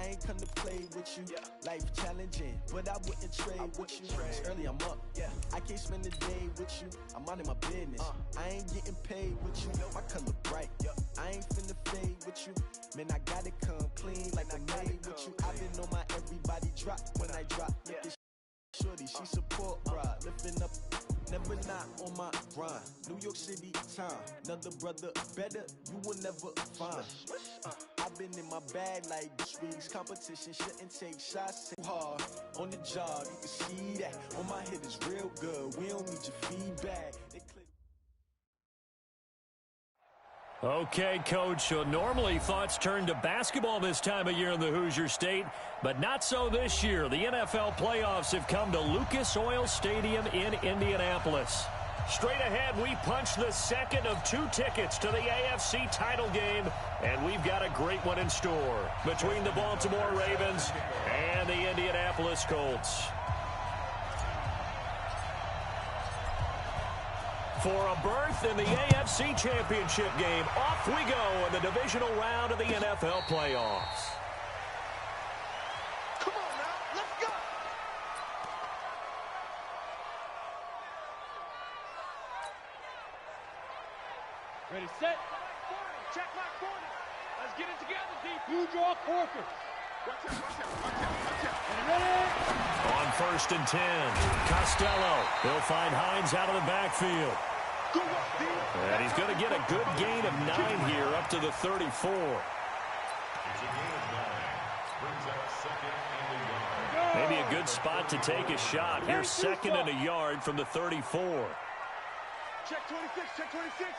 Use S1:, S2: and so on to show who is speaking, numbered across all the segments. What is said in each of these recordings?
S1: I ain't come to play with you. Life challenging, but I wouldn't trade with you. It's early, I'm up. I can't spend the day with you. I'm minding my business. I ain't getting paid with you. My color bright. I ain't finna fade with you. Man, I gotta come clean like I made with you. I've been on my everybody drop when I drop. Look at shorty, she support ride. Lifting up, never not on my grind. New York City time. Another brother better, you will never find. I've been in my bag like this week's competition. Shouldn't take shots too hard. On the job, you can see that. On my hit is real good. We don't need your feedback.
S2: Okay, Coach, so normally thoughts turn to basketball this time of year in the Hoosier State, but not so this year. The NFL playoffs have come to Lucas Oil Stadium in Indianapolis. Straight ahead, we punch the second of 2 tickets to the AFC title game, and we've got a great one in store between the Baltimore Ravens and the Indianapolis Colts. For a berth in the AFC Championship game, off we go in the divisional round of the NFL playoffs.
S3: Come on now, let's go!
S4: Ready, set. Check my corner. Let's get it together, D. You draw quarter.
S3: Watch out.
S4: And ready?
S2: On 1st and 10, Costello. He'll find Hines out of the backfield. And he's going to get a good gain of 9 here up to the 34. Maybe a good spot to take a shot. Here's 2nd and a yard from the 34.
S4: Check 26, check 26.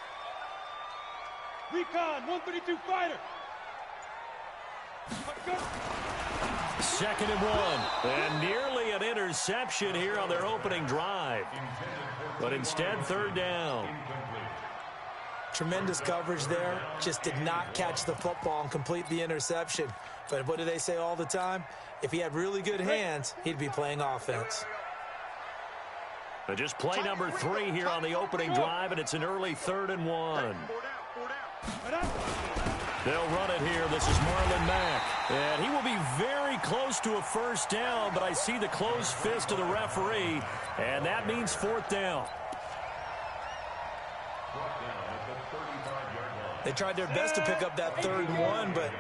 S4: Recon, 132 fighter.
S2: 2nd and 1. And nearly an interception here on their opening drive. But instead, 3rd down.
S5: Tremendous coverage there. Just did not catch the football and complete the interception. But what do they say all the time? If he had really good hands, he'd be playing offense.
S2: But just play number 3 here on the opening drive, and it's an early 3rd and 1. They'll run it here. This is Marlon Mack. And he will be very close to a 1st down, but I see the closed fist of the referee, and that means 4th down.
S5: They tried their best to pick up that 3rd and 1, but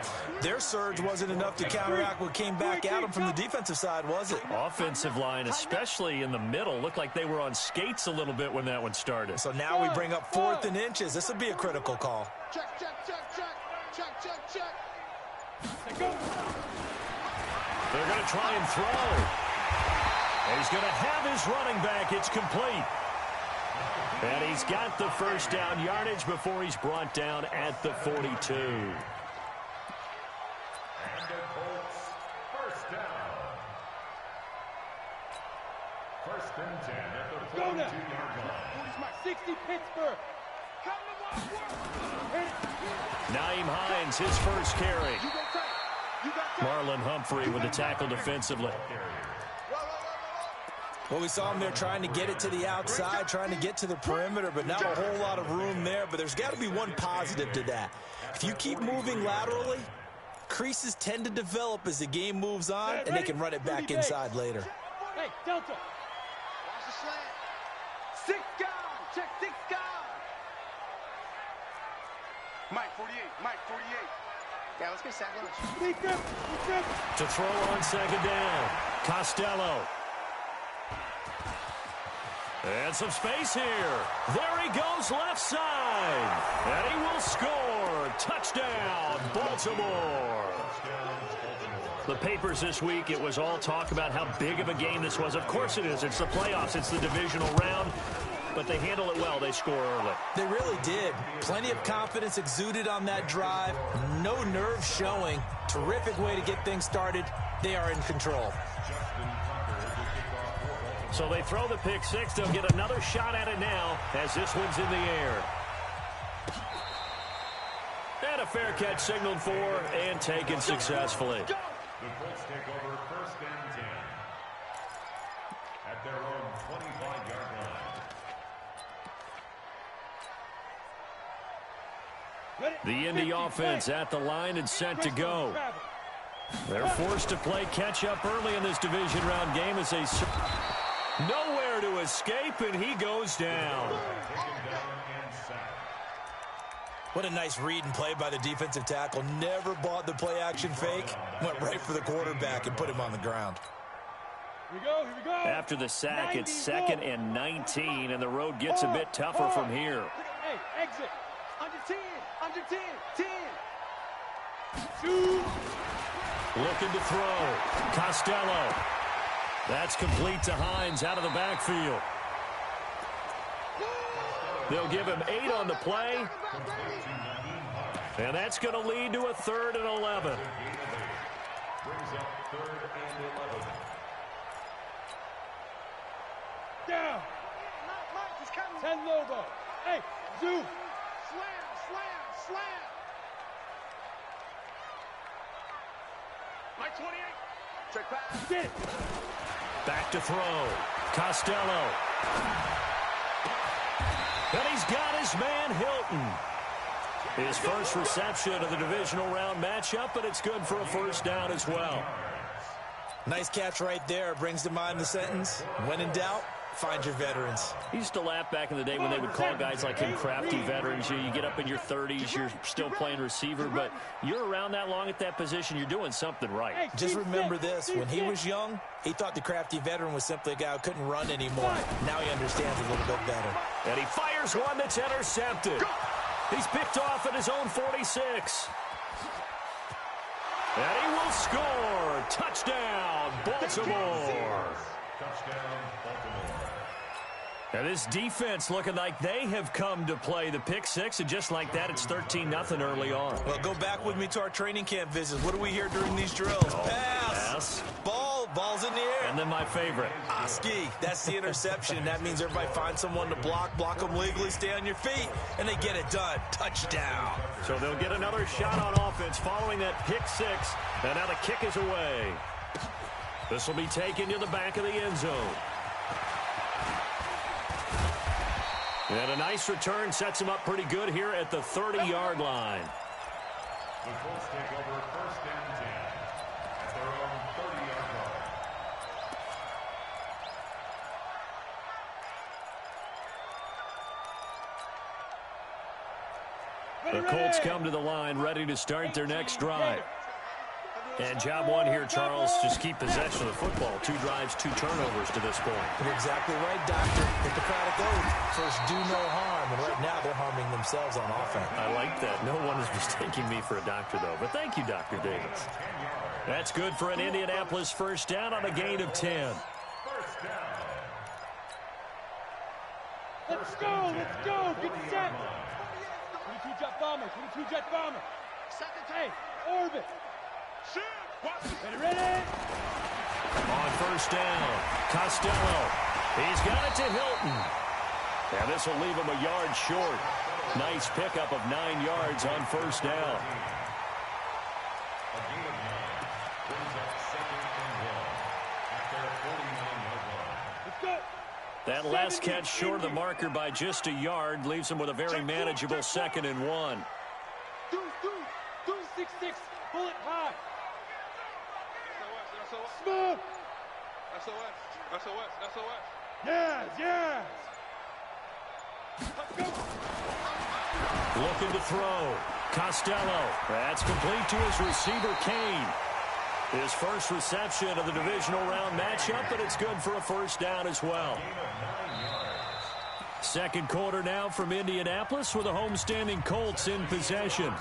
S5: their surge wasn't enough to counteract what came back at them from the defensive side, was it?
S2: Offensive line, especially in the middle, looked like they were on skates a little bit when that one started.
S5: So now we bring up 4th and inches. This would be a critical call.
S3: Check.
S2: They're going to try and throw. And he's going to have his running back. It's complete. And he's got the 1st down yardage before he's brought down at the 42.
S6: And the Colts, 1st down. 1st and 10 at the 42-yard line.
S4: 60 Pittsburgh.
S2: Naeem Hines, his 1st carry. Marlon Humphrey with the tackle defensively.
S5: Well, we saw him there trying to get it to the outside, trying to get to the perimeter, but not a whole lot of room there. But there's got to be one positive to that. If you keep moving laterally, creases tend to develop as the game moves on, and they can run it back inside later.
S4: Hey, Delta. Watch the slant. 6 guys. Check 6 guys.
S3: Mike 48. Yeah, let's get sack lunch.
S2: To throw on 2nd down. Costello. And some space here. There he goes left side. And he will score. Touchdown, Baltimore. The papers this week, it was all talk about how big of a game this was. Of course it is. It's the playoffs. It's the divisional round. But they handle it well. They score early.
S5: They really did. Plenty of confidence exuded on that drive. No nerve showing. Terrific way to get things started. They are in control.
S2: So they throw the pick 6. They'll get another shot at it now as this one's in the air. And a fair catch signaled for and taken successfully.
S6: The Colts take over 1st and 10 at their own 25-yard line.
S2: The Indy offense at the line and set to go. They're forced to play catch-up early in this division round game as they nowhere to escape, and he goes down.
S5: What a nice read and play by the defensive tackle. Never bought the play-action fake. Went right for the quarterback and put him on the ground.
S4: Here we go, here we go.
S2: After the sack, it's 2nd and 19, and the road gets a bit tougher from here.
S4: Hey, exit. Under 10, under 10, 10. Shoot.
S2: Looking to throw. Costello. That's complete to Hines out of the backfield. They'll give him 8 on the play. And that's going to lead to a 3rd and 11.
S6: Brings up 3rd and 11.
S4: Down. 10 Lobo. Hey, Zoo. Slam, slam, slam. Mike 28. Check pass. Get it.
S2: Back to throw. Costello. And he's got his man Hilton. His first reception of the divisional round matchup, but it's good for a 1st down as well.
S5: Nice catch right there. Brings to mind the sentence, when in doubt, find your veterans.
S2: He used to laugh back in the day when they would call guys like him crafty veterans. You get up in your 30s, you're still playing receiver, but you're around that long at that position, you're doing something right.
S5: Just remember this, when he was young, he thought the crafty veteran was simply a guy who couldn't run anymore. Now he understands a little bit better.
S2: And he fires one that's intercepted. He's picked off at his own 46. And he will score. Touchdown, Baltimore.
S6: Touchdown, Baltimore.
S2: And this defense looking like they have come to play the pick 6, and just like that, it's 13-0 early on.
S5: Well, go back with me to our training camp visits. What do we hear during these drills? Pass. Ball's in the air.
S2: And then my favorite.
S5: Ski. That's the interception. That means everybody finds someone to block them legally, stay on your feet, and they get it done. Touchdown.
S2: So they'll get another shot on offense following that pick 6, and now the kick is away. This will be taken to the back of the end zone. And a nice return sets him up pretty good here at the 30-yard line.
S6: The Colts take over 1st and 10 at their own 30-yard line.
S2: The Colts come to the line ready to start their next drive. And job one here, Charles, just keep possession of the football. 2 drives, 2 turnovers to this point.
S5: You're exactly right, Doctor. Hippocratic oath. First, do no harm. And right now, they're harming themselves on offense.
S2: I like that. No one is mistaking me for a doctor, though. But thank you, Dr. Davis. That's good for an Indianapolis 1st down on a gain of 10.
S6: 1st down.
S4: Let's go, let's go. Get set. 22 jet bomber, 22 jet bomber. Hey, orbit. Ready?
S2: On 1st down, Costello. He's got it to Hilton. And this will leave him a yard short. Nice pickup of 9 yards on 1st down.
S6: A gain of 9 brings up 2nd and 1 at their 49-yard line.
S4: Let's go.
S2: That last catch short of the marker by just a yard leaves him with a very manageable 2nd and 1.
S4: Do 6-6. Bullet high. Smoke. SOS. Yes. Let's go.
S2: Looking to throw. Costello. That's complete to his receiver, Kane. His first reception of the divisional round matchup, but it's good for a 1st down as well. 2nd quarter now from Indianapolis with the homestanding Colts in possession,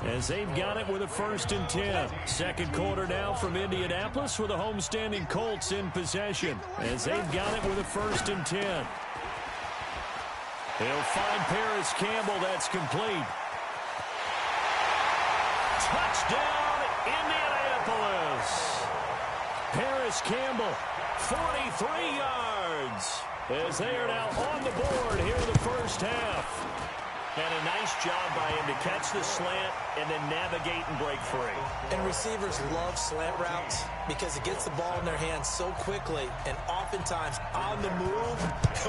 S2: as they've got it with a 1st and 10. 2nd quarter now from Indianapolis with the homestanding Colts in possession, as they've got it with a 1st and 10. He'll find Paris Campbell. That's complete. Touchdown, Indianapolis. Paris Campbell, 43 yards, as they are now on the board here in the 1st half. And a nice job by him to catch the slant and then navigate and break free.
S5: And receivers love slant routes because it gets the ball in their hands so quickly and oftentimes on the move.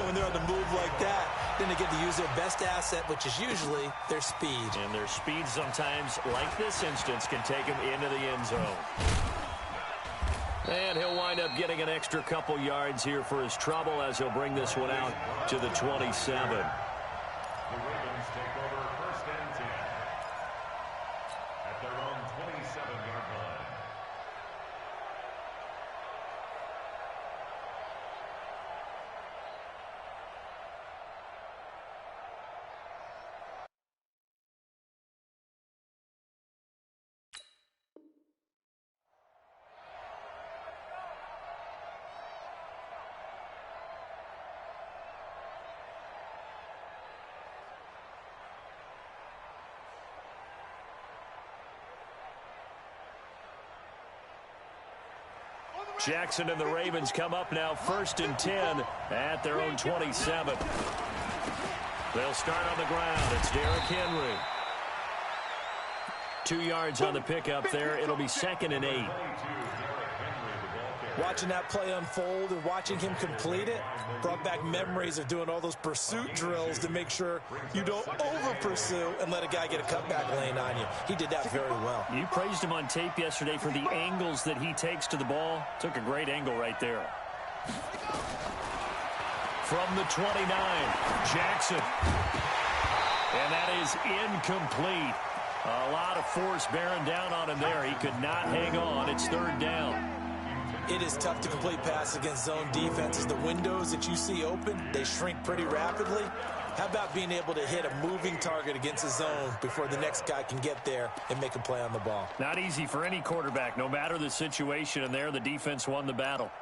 S5: When they're on the move like that, then they get to use their best asset, which is usually their speed.
S2: And their speed sometimes, like this instance, can take them into the end zone. And he'll wind up getting an extra couple yards here for his trouble as he'll bring this one out to the 27.
S6: The Ravens take over 1st and 10 at their own 27-yard line.
S2: Jackson and the Ravens come up now 1st and 10 at their own 27. They'll start on the ground. It's Derrick Henry. 2 yards on the pickup there. It'll be 2nd and 8.
S5: Watching that play unfold and watching him complete it brought back memories of doing all those pursuit drills to make sure you don't over-pursue and let a guy get a cutback lane on you. He did that very well.
S2: You praised him on tape yesterday for the angles that he takes to the ball. Took a great angle right there. From the 29, Jackson. And that is incomplete. A lot of force bearing down on him there. He could not hang on. It's 3rd down.
S5: It is tough to complete passes against zone defenses. The windows that you see open, they shrink pretty rapidly. How about being able to hit a moving target against a zone before the next guy can get there and make a play on the ball?
S2: Not easy for any quarterback, no matter the situation, and there the defense won the battle.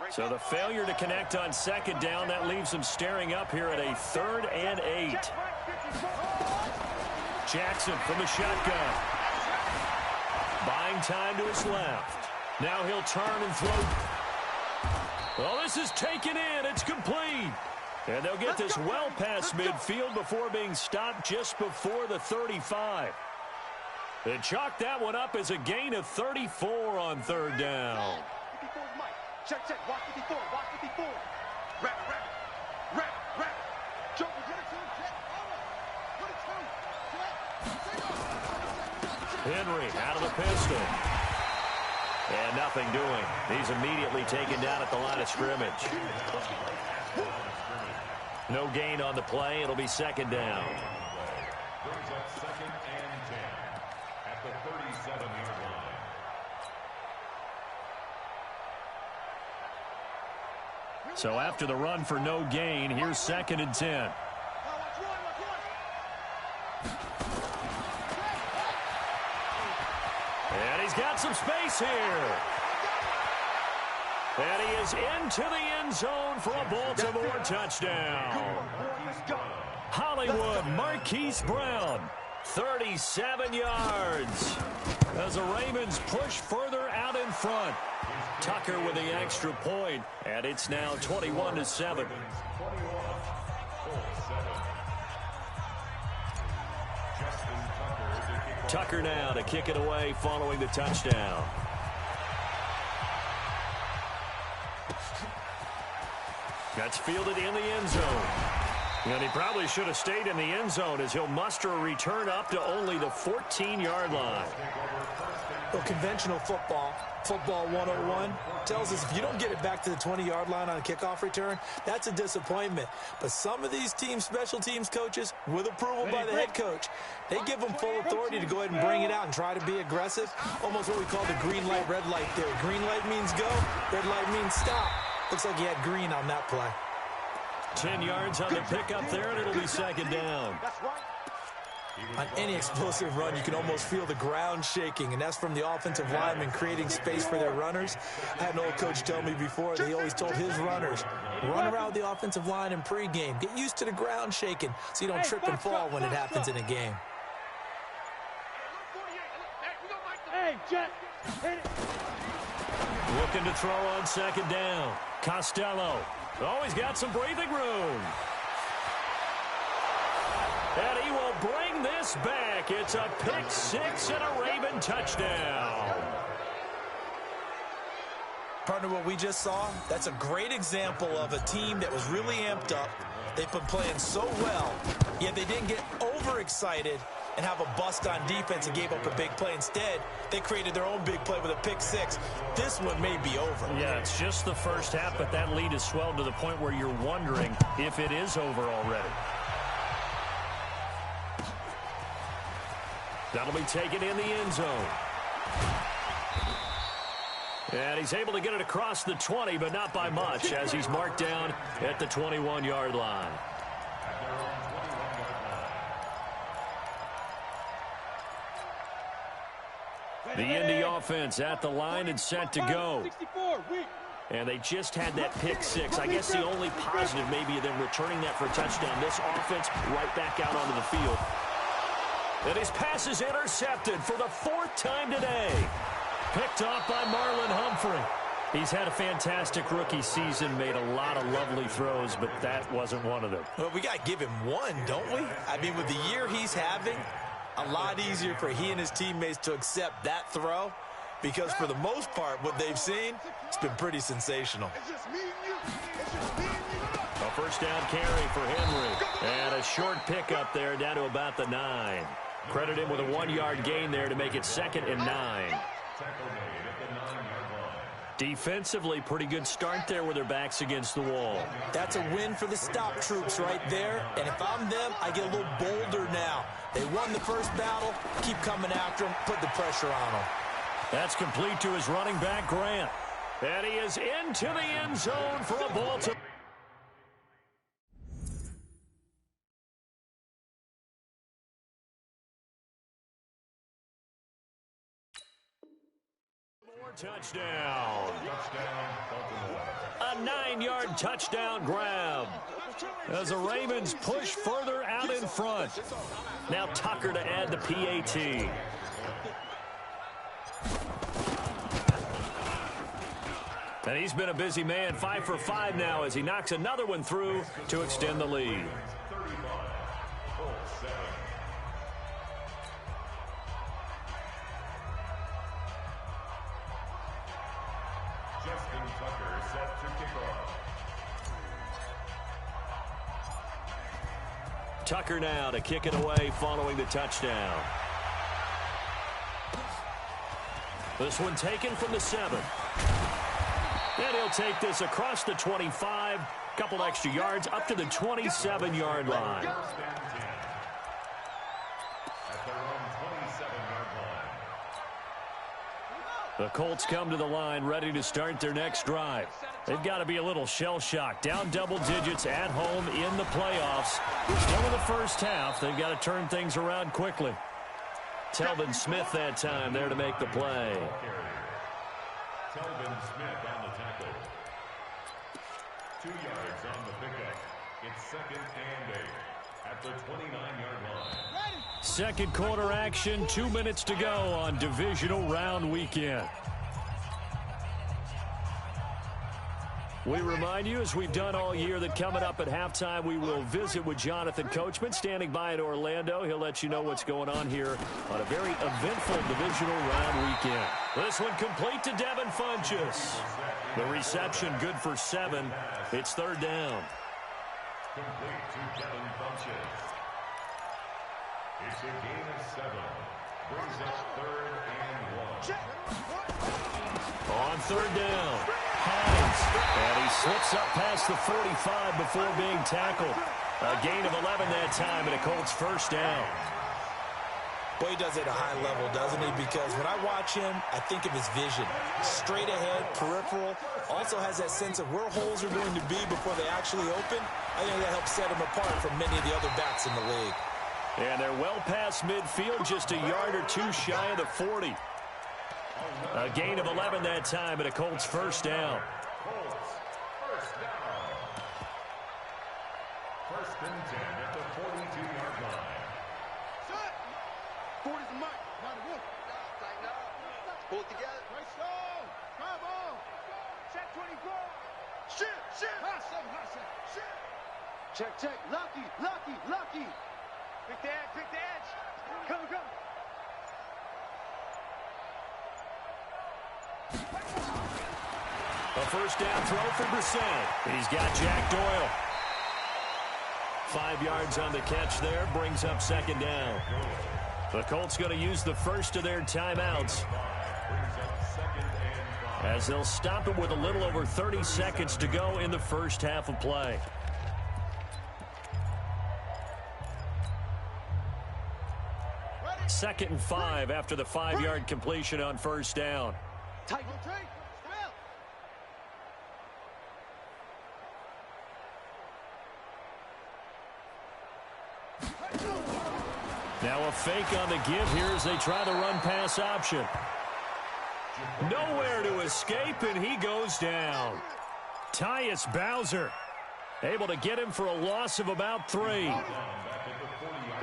S2: So the failure to connect on 2nd down, that leaves them staring up here at a 3rd and 8. Jackson from the shotgun. Buying time to his left. Now he'll turn and throw. Well, this is taken in. It's complete. And they'll get this well past midfield before being stopped just before the 35. They chalk that one up as a gain of 34 on 3rd down.
S3: Check, watch 54, watch 54. Rap. Jump,
S2: Henry out of the pistol. And nothing doing. He's immediately taken down at the line of scrimmage. No gain on the play. It'll be 2nd down.
S6: Brings up 2nd and 10 at the 37-yard line.
S2: So after the run for no gain, here's 2nd and 10. And he's got some space here. And he is into the end zone for a Baltimore touchdown. Hollywood Marquise Brown, 37 yards. As the Ravens push further out in front. Tucker with the extra point, and it's now 21-7. Tucker now to kick it away following the touchdown. That's fielded in the end zone. And he probably should have stayed in the end zone as he'll muster a return up to only the 14-yard line.
S5: Well, conventional football 101, tells us if you don't get it back to the 20-yard line on a kickoff return, that's a disappointment. But some of these team special teams coaches, with approval by the head coach, they give them full authority to go ahead and bring it out and try to be aggressive. Almost what we call the green light, red light theory. Green light means go, red light means stop. Looks like he had green on that play.
S2: 10 yards on the pickup there, and it'll be 2nd down.
S5: On any explosive run, you can almost feel the ground shaking, and that's from the offensive linemen creating space for their runners. I had an old coach tell me before that he always told his runners, run around the offensive line in pregame. Get used to the ground shaking so you don't trip and fall when it happens in a game.
S4: Hey, jet. Hit it.
S2: Looking to throw on second down. Costello. Oh, he's got some breathing room. And he will bring this back. It's a pick six and a Raven touchdown.
S5: Partner, what we just saw, that's a great example of a team that was really amped up. They've been playing so well, yet they didn't get overexcited and have a bust on defense and gave up a big play. Instead, they created their own big play with a pick six. This one may be over.
S2: Yeah, it's just the first half, but that lead has swelled to the point where you're wondering if it is over already. That'll be taken in the end zone. And he's able to get it across the 20, but not by much, as he's marked down at the 21-yard line. The Indy offense at the line and set to go. And they just had that pick six. I guess the only positive maybe of them returning that for a touchdown. This offense right back out onto the field. And his pass is intercepted for the fourth time today. Picked off by Marlon Humphrey. He's had a fantastic rookie season, made a lot of lovely throws, but that wasn't one of them.
S5: Well, we got to give him one, don't we? I mean, with the year he's having, a lot easier for he and his teammates to accept that throw, because for the most part, what they've seen, it's been pretty sensational.
S2: A first down carry for Henry. And a short pickup there down to about the 9. Credit him with a 1-yard gain there to make it 2nd and 9. Defensively, pretty good start there with their backs against the wall.
S5: That's a win for the stop troops right there. And if I'm them, I get a little bolder now. They won the first battle. Keep coming after them. Put the pressure on them.
S2: That's complete to his running back, Grant. And he is into the end zone for a Baltimore. Touchdown. A 9-yard touchdown grab as the Ravens push further out in front. Now Tucker to add the PAT. And he's been a busy man, 5 for 5 now as he knocks another one through to extend the lead. Tucker now to kick it away following the touchdown. This one taken from the 7. And he'll take this across the 25, couple extra yards up to the 27-yard line. The Colts come to the line ready to start their next drive. They've got to be a little shell-shocked. Down double digits at home in the playoffs. Still in the first half. They've got to turn things around quickly. Telvin Smith that time there to make the play.
S6: Telvin Smith on the tackle. 2 yards on the pickup. It's 2nd and 8 at the 29-yard line.
S2: Second quarter action, 2 minutes to go on divisional round weekend. We remind you, as we've done all year, that coming up at halftime, we will visit with Jonathan Coachman, standing by in Orlando. He'll let you know what's going on here on a very eventful divisional round weekend. This one complete to Devin Funchess. The reception good for 7. It's 3rd down.
S6: Complete to Devin Funchess. It's a gain of 7. Brings up 3rd and 1.
S2: On 3rd down. Hines. And he slips up past the 45 before being tackled. A gain of 11 that time, and a Colts first down.
S5: Well, he does it at a high level, doesn't he? Because when I watch him, I think of his vision. Straight ahead, peripheral. Also has that sense of where holes are going to be before they actually open. I think that helps set him apart from many of the other backs in the league.
S2: And they're well past midfield, just a yard or 2 shy of the 40. A gain of 11 that time, and a Colts first down.
S6: Colts first down. 1st and 10 at the 42-yard line.
S3: Pull it together.
S4: Right stone. Come on. Check 24. Shit. Hot seven. Shit. Check. Lucky. Pick the edge. Come.
S2: A first down throw for Brissett. He's got Jack Doyle. 5 yards on the catch there, brings up second down. The Colts going to use the first of their timeouts, as they'll stop it with a little over 30 seconds to go in the first half of play. Second and 5 after the 5-yard completion on first down. Now a fake on the give here as they try the run-pass option. Nowhere to escape, and he goes down. Tyus Bowser able to get him for a loss of about 3.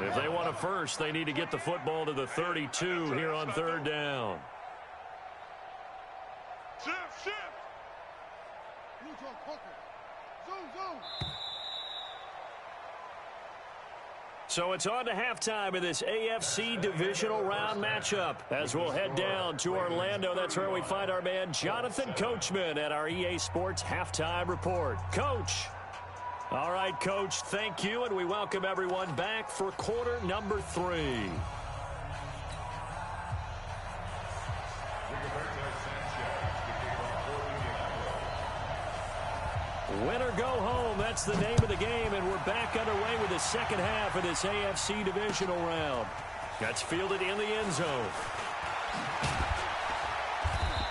S2: If they want a first, they need to get the football to the 32 here on third down.
S4: Shift. Zoom.
S2: So it's on to halftime in this AFC divisional round matchup as we'll head down to Orlando. That's where we find our man Jonathan Coachman at our EA Sports Halftime Report. Coach. All right, Coach, thank you, and we welcome everyone back for quarter number 3. Win or go home, that's the name of the game, and we're back underway with the second half of this AFC divisional round. That's fielded in the end zone.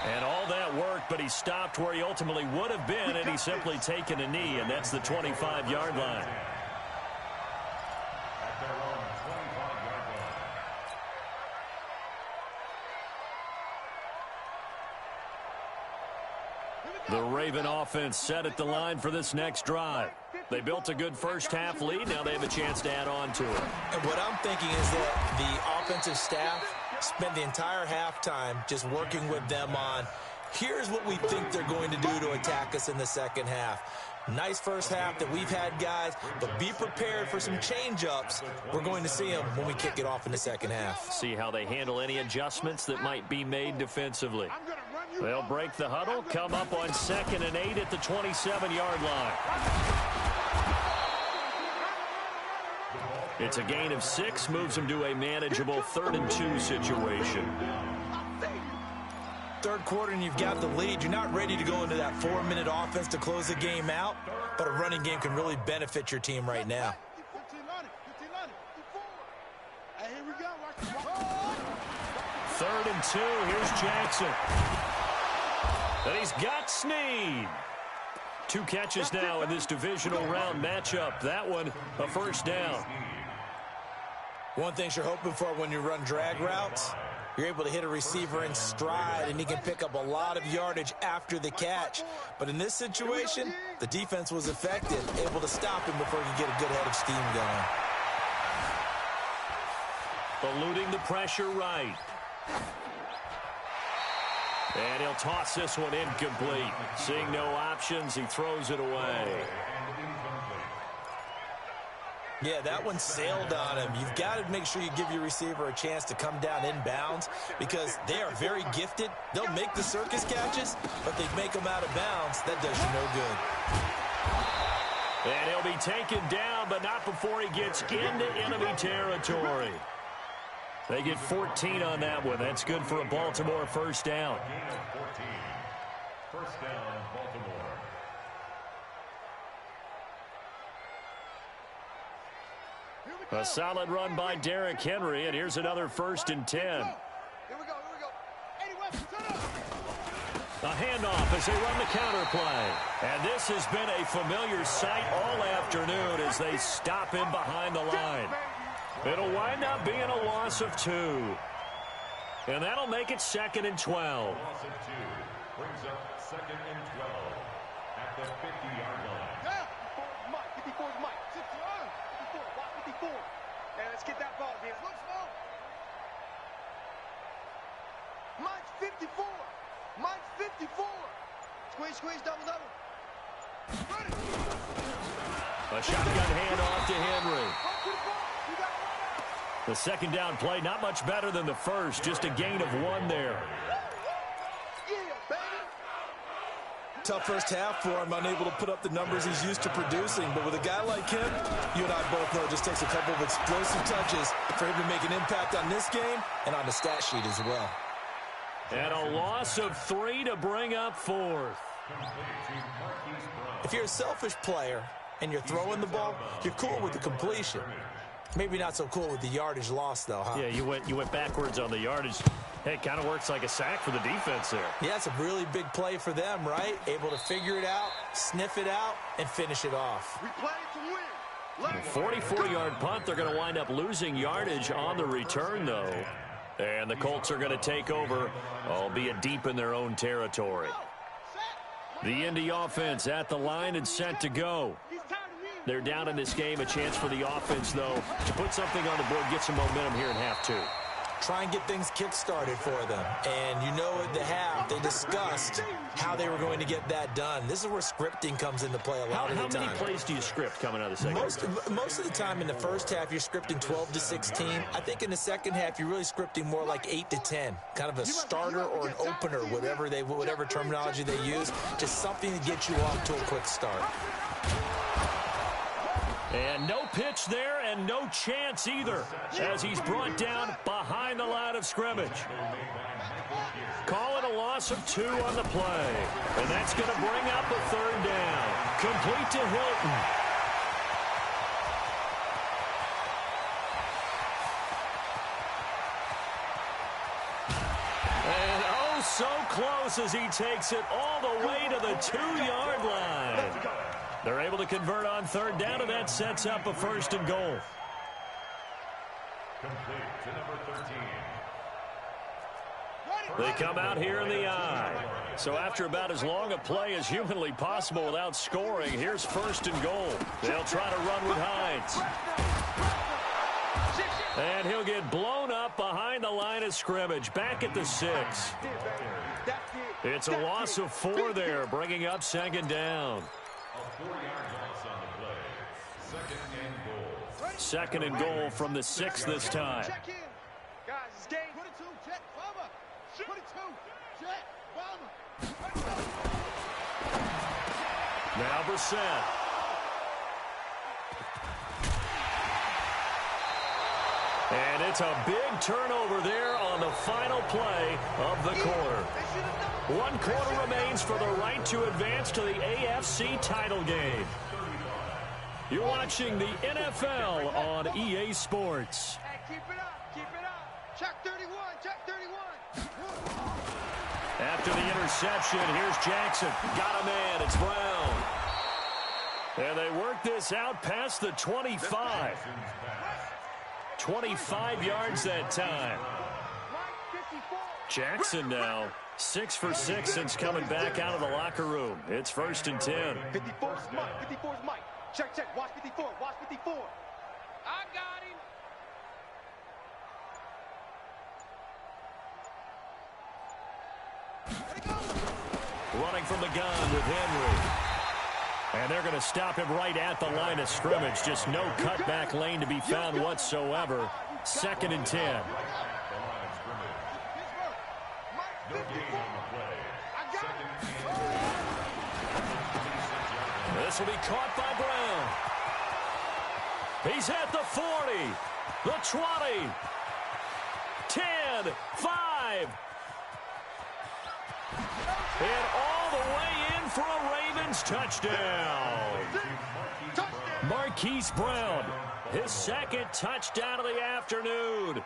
S2: And all that worked, but he stopped where he ultimately would have been, and he's simply taken a knee, and that's the 25-yard line. The Raven offense set at the line for this next drive. They built a good first-half lead. Now they have a chance to add on to it.
S5: And what I'm thinking is that the offensive staff spent the entire halftime just working with them on, here's what we think they're going to do to attack us in the second half. Nice first half that we've had, guys, but be prepared for some change-ups. We're going to see them when we kick it off in the second half.
S2: See how they handle any adjustments that might be made defensively. They'll break the huddle, come up on 2nd and 8 at the 27-yard line. It's a gain of 6, moves them to a manageable 3rd and 2 situation.
S5: Third quarter and you've got the lead. You're not ready to go into that 4-minute offense to close the game out, but a running game can really benefit your team right now.
S2: 3rd and 2, here's Jackson. And he's got Snead. 2 catches now in this divisional round matchup. That one, a first down.
S5: One thing you're hoping for when you run drag routes, you're able to hit a receiver in stride, and he can pick up a lot of yardage after the catch. But in this situation, the defense was effective, able to stop him before he could get a good head of steam going.
S2: Eluding the pressure right. And he'll toss this one incomplete. Seeing no options, he throws it away.
S5: Yeah, that one sailed on him. You've got to make sure you give your receiver a chance to come down inbounds because they are very gifted. They'll make the circus catches, but they make them out of bounds. That does you no good.
S2: And he'll be taken down, but not before he gets into enemy territory. They get 14 on that one. That's good for a Baltimore first down.
S6: First down, Baltimore.
S2: A solid run by Derrick Henry, and here's another 1st and 10.
S4: Here we go.
S2: A handoff as they run the counter play. And this has been a familiar sight all afternoon as they stop him behind the line. It'll wind up being a loss of 2. And that'll make it 2nd and 12.
S6: Loss of 2 brings up 2nd and 12 at the 50-yard line.
S4: Yeah. 54 is Mike. 54. Hey, let's get that ball, man. Look, Smoke. Mike's
S3: 54. Mike 54. Squeeze, double.
S2: A shotgun handoff to Henry. The second down play, not much better than the first, just a gain of 1 there.
S5: Tough first half for him, unable to put up the numbers he's used to producing. But with a guy like him, you and I both know it just takes a couple of explosive touches for him to make an impact on this game and on the stat sheet as well.
S2: And a loss of 3 to bring up 4th.
S5: If you're a selfish player and you're throwing the ball, you're cool with the completion. Maybe not so cool with the yardage loss, though, huh?
S2: Yeah, you went backwards on the yardage. Hey, it kind of works like a sack for the defense there.
S5: Yeah, it's a really big play for them, right? Able to figure it out, sniff it out, and finish it off.
S3: We play to win.
S2: 44-yard punt. They're going to wind up losing yardage on the return, though. And the Colts are going to take over, albeit deep in their own territory. The Indy offense at the line and set to go. They're down in this game. A chance for the offense, though, to put something on the board, get some momentum here in half 2.
S5: Try and get things kick-started for them. And you know at the half, they discussed how they were going to get that done. This is where scripting comes into play a lot of the time.
S2: How many plays do you script coming out of the second half?
S5: Most of the time in the first half, you're scripting 12 to 16. I think in the second half, you're really scripting more like 8 to 10. Kind of a starter or an opener, whatever terminology they use. Just something to get you off to a quick start.
S2: And no pitch there and no chance either as he's brought down behind the line of scrimmage. Call it a loss of 2 on the play. And that's going to bring up a 3rd down. Complete to Hilton. And oh, so close as he takes it all the way to the 2-yard line. They're able to convert on 3rd down, and that sets up a 1st and goal.
S6: Complete to number 13.
S2: They come out here in the I. So after about as long a play as humanly possible without scoring, here's 1st and goal. They'll try to run with Hines. And he'll get blown up behind the line of scrimmage, back at the 6. It's a loss of 4 there, bringing up 2nd down.
S6: 4 yards loss on the play. 2nd and goal.
S2: 2nd and goal from the 6 this time.
S3: Check in. Guys, it's game. 22, jet, bomber. 22, jet, bomber.
S2: Now Brissett. And it's a big turnover there on the final play of the quarter. 1 quarter remains for the right to advance to the AFC title game. You're watching the NFL on EA Sports.
S3: Hey, keep it up. Check 31, check 31.
S2: After the interception, here's Jackson. Got a man, it's Brown. And they work this out past the 25. 25 yards that time. Jackson now 6 for 6 since coming back out of the locker room. It's 1st and 10.
S3: 54's Mike. 54's Mike. Check. Watch 54. Watch 54. I got him.
S2: Running from the gun with Henry. And they're going to stop him right at the line of scrimmage. Just no cutback lane to be found whatsoever. 2nd and 10. This will be caught by Brown. He's at the 40, the 20, 10, 5. And all the way in for a Ravens touchdown. Marquise Brown, his 2nd touchdown of the afternoon,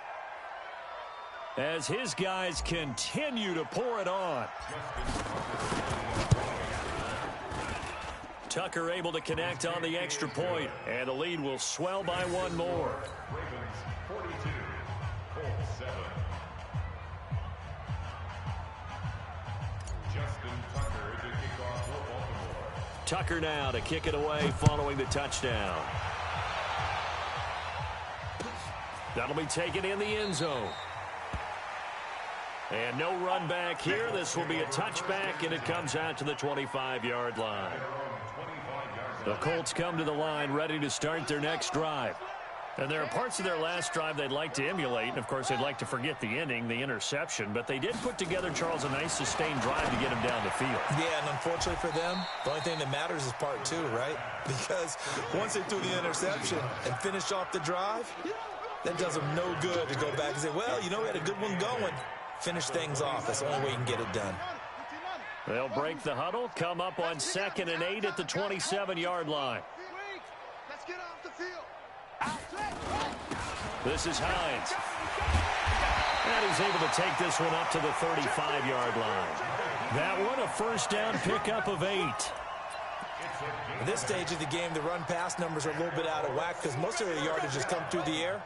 S2: as his guys continue to pour it on. Tucker able to connect on the extra point, and the lead will swell by 1 more.
S6: Ravens 42, Colts 7. Justin Tucker to kick off for Baltimore.
S2: Tucker now to kick it away following the touchdown. That'll be taken in the end zone. And no run back here. This will be a touchback, and it comes out to the 25-yard line. The Colts come to the line ready to start their next drive. And there are parts of their last drive they'd like to emulate. And, of course, they'd like to forget the ending, the interception. But they did put together, Charles, a nice sustained drive to get him down the field.
S5: Yeah, and unfortunately for them, the only thing that matters is part two, right? Because once they threw the interception and finished off the drive, that does them no good to go back and say, well, you know, we had a good one going. Finish things off. That's the only way you can get it done.
S2: They'll break the huddle, come up on 2nd and 8 at the 27-yard line.
S3: Let's get off the field.
S2: This is Hines. And he's able to take this one up to the 35-yard line. That one, a first down pickup of 8.
S5: At this stage of the game, the run-pass numbers are a little bit out of whack because most of their yardage has come through the air.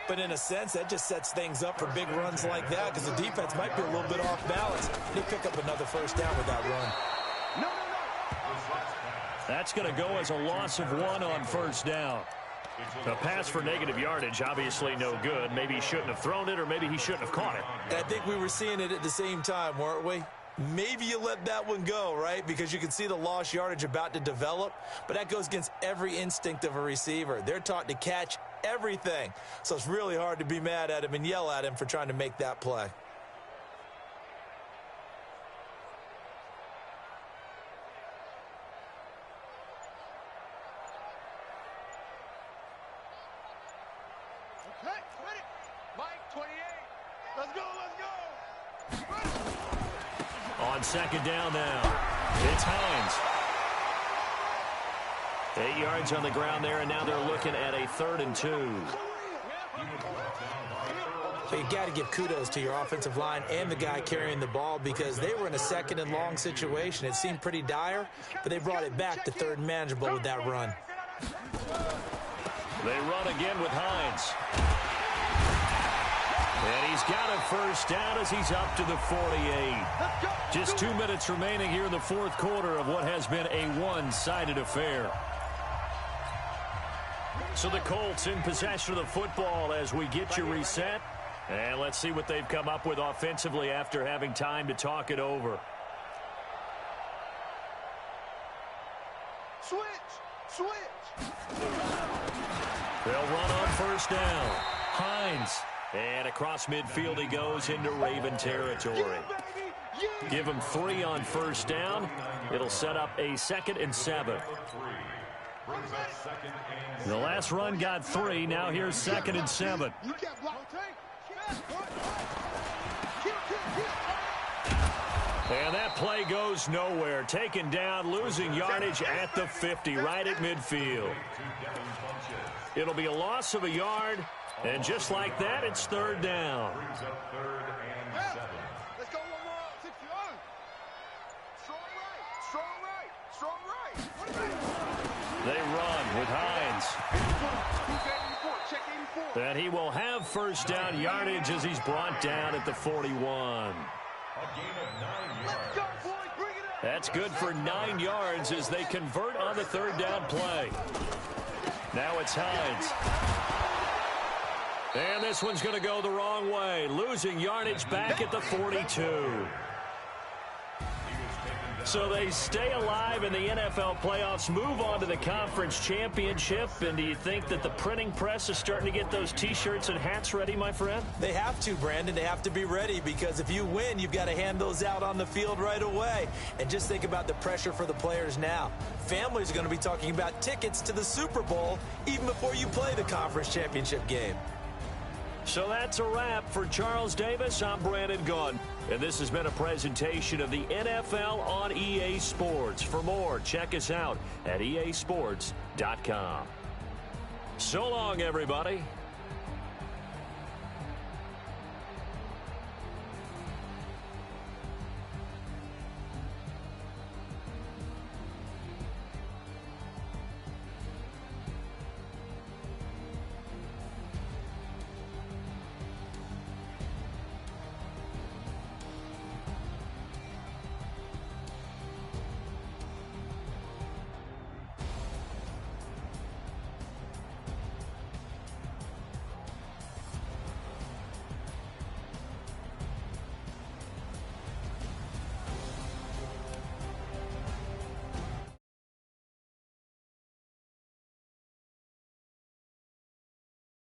S5: But in a sense, that just sets things up for big runs like that because the defense might be a little bit off balance. They pick up another first down with that run.
S2: That's going to go as a loss of 1 on first down. A pass for negative yardage, obviously no good. Maybe he shouldn't have thrown it, or maybe he shouldn't have caught it.
S5: And I think we were seeing it at the same time, weren't we? Maybe you let that one go, right? Because you can see the lost yardage about to develop. But that goes against every instinct of a receiver. They're taught to catch everything. So it's really hard to be mad at him and yell at him for trying to make that play.
S3: Okay, ready. Mike, 28. Let's go, let's go. Ready.
S2: On 2nd down now, it's Hines. 8 yards on the ground there, and now they're looking at a 3rd and 2.
S5: So you got to give kudos to your offensive line and the guy carrying the ball because they were in a 2nd and long situation. It seemed pretty dire, but they brought it back to 3rd and manageable with that run.
S2: They run again with Hines. And he's got a first down as he's up to the 48. Just 2 minutes remaining here in the 4th quarter of what has been a one-sided affair. So the Colts in possession of the football as we get you reset. And let's see what they've come up with offensively after having time to talk it over.
S3: Switch.
S2: They'll run on first down. Hines. And across midfield he goes into Raven territory. Give him 3 on first down. It'll set up a 2nd and 7. The last run got 3. Now here's 2nd and 7. And that play goes nowhere. Taken down, losing yardage at the 50, right at midfield. It'll be a loss of a yard. And just like that, it's 3rd down.
S3: Let's go one more. 61. Strong right.
S2: They run with Hines.
S3: Check 84.
S2: And he will have first down yardage as he's brought down at the 41.
S3: Let's go, boys. Bring it up.
S2: That's good for 9 yards as they convert on the 3rd down play. Now it's Hines. And this one's going to go the wrong way. Losing yardage back at the 42. So they stay alive in the NFL playoffs, move on to the conference championship. And do you think that the printing press is starting to get those T-shirts and hats ready, my friend?
S5: They have to, Brandon. They have to be ready because if you win, you've got to hand those out on the field right away. And just think about the pressure for the players now. Families are going to be talking about tickets to the Super Bowl even before you play the conference championship game.
S2: So that's a wrap for Charles Davis. I'm Brandon Gunn. And this has been a presentation of the NFL on EA Sports. For more, check us out at easports.com. So long, everybody.